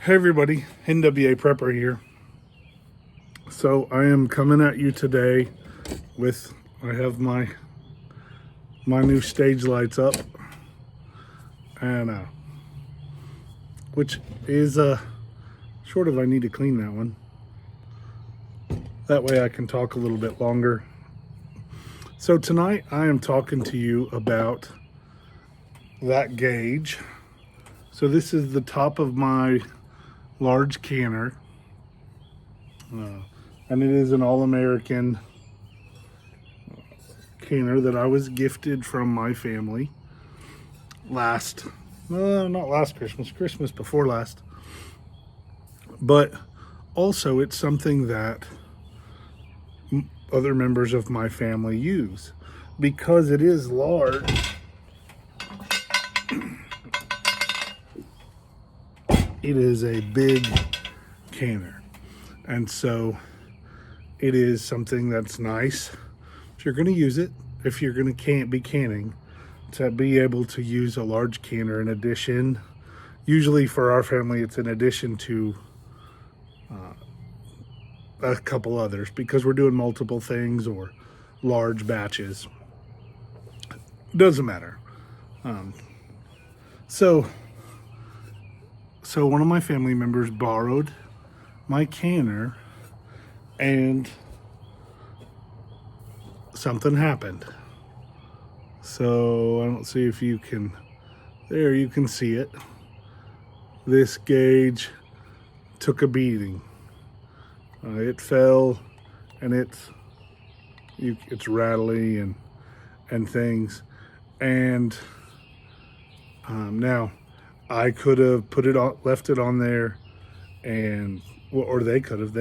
Hey everybody, NWA Prepper here. So I am coming at you today with, I have my new stage lights up, and which is short of I need to clean that one. That way I can talk a little bit longer. So tonight I am talking to you about that gauge. So this is the top of my large canner. And it is an All-American canner that I was gifted from my family not last Christmas before last. But also it's something that other members of my family use because it is large. It is a big canner. And so it is something that's nice if you're going to use it, if you're going to be canning, to be able to use a large canner in addition. Usually for our family, it's in addition to a couple others because we're doing multiple things or large batches. Doesn't matter. So one of my family members borrowed my canner and something happened. So I don't see if you can, there you can see it. This gauge took a beating. It fell, and it's rattly and things. And now I could have left it on there, and or they could have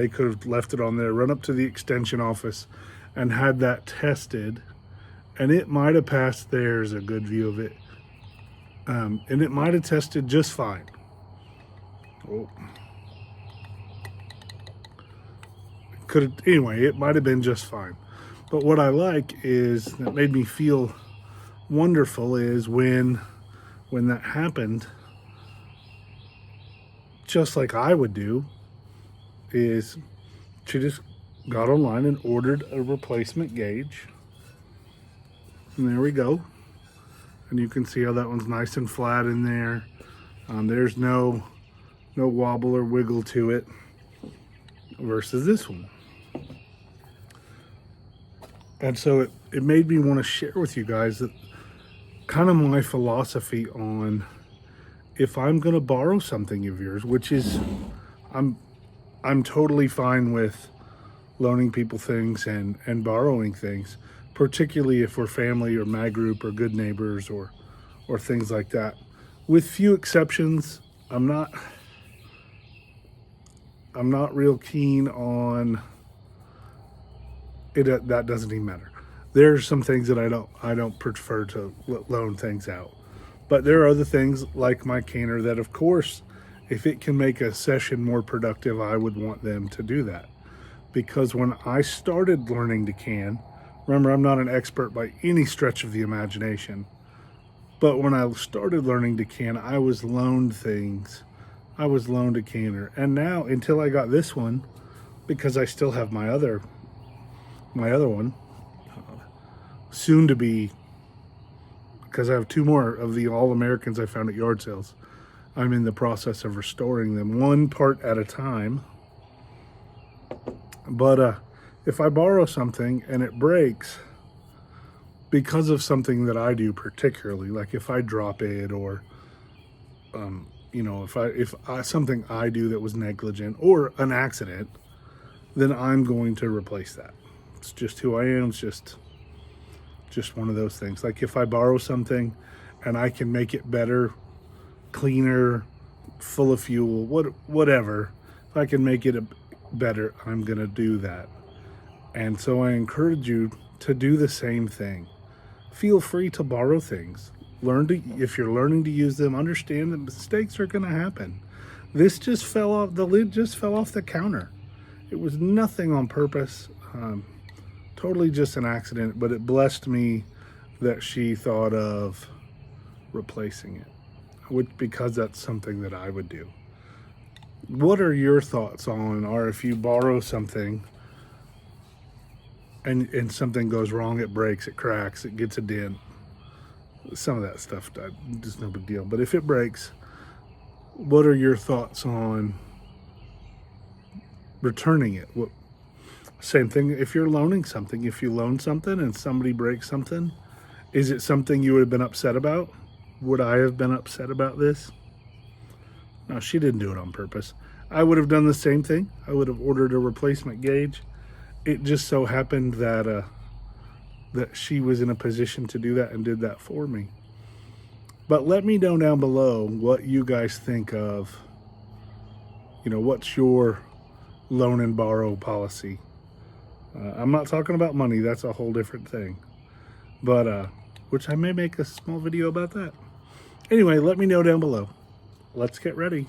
left it on there, run up to the extension office and had that tested, and it might have passed. There's a good view of it. And it might have tested just fine. Anyway, it might have been just fine. But what I like is, that made me feel wonderful, is when that happened, just like I would do, is she just got online and ordered a replacement gauge. And there we go. And you can see how that one's nice and flat in there. There's no wobble or wiggle to it versus this one. And so it made me want to share with you guys that kind of my philosophy on, if I'm going to borrow something of yours, which is, I'm totally fine with loaning people things and borrowing things, particularly if we're family or my group or good neighbors or things like that. With few exceptions, I'm not real keen on it. That doesn't even matter. There's some things that I don't prefer to loan things out. But there are other things like my canner that, of course, if it can make a session more productive, I would want them to do that. Because when I started learning to can, remember, I'm not an expert by any stretch of the imagination, but when I started learning to can, I was loaned things. I was loaned a canner. And now, until I got this one, because I still have my other one, soon to be, because I have two more of the All-Americans I found at yard sales. I'm in the process of restoring them one part at a time. But if I borrow something and it breaks because of something that I do particularly, like if I drop it, or if something I do that was negligent or an accident, then I'm going to replace that. It's just who I am. It's just one of those things. Like if I borrow something and I can make it better, cleaner, full of fuel, whatever, if I can make it better, I'm gonna do that. And so I encourage you to do the same thing. Feel free to borrow things. If you're learning to use them, understand that mistakes are gonna happen. This just fell off, the lid just fell off the counter. It was nothing on purpose, totally just an accident, but it blessed me that she thought of replacing it, because that's something that I would do. What are your thoughts on, or if you borrow something and something goes wrong, it breaks, it cracks, it gets a dent, some of that stuff, just no big deal. But if it breaks, what are your thoughts on returning it? Same thing if you're loaning something. If you loan something and somebody breaks something, is it something you would have been upset about? Would I have been upset about this? No, she didn't do it on purpose. I would have done the same thing. I would have ordered a replacement gauge. It just so happened that that she was in a position to do that and did that for me. But let me know down below what you guys think of, what's your loan and borrow policy. I'm not talking about money. That's a whole different thing. But, which I may make a small video about that. Anyway, let me know down below. Let's get ready.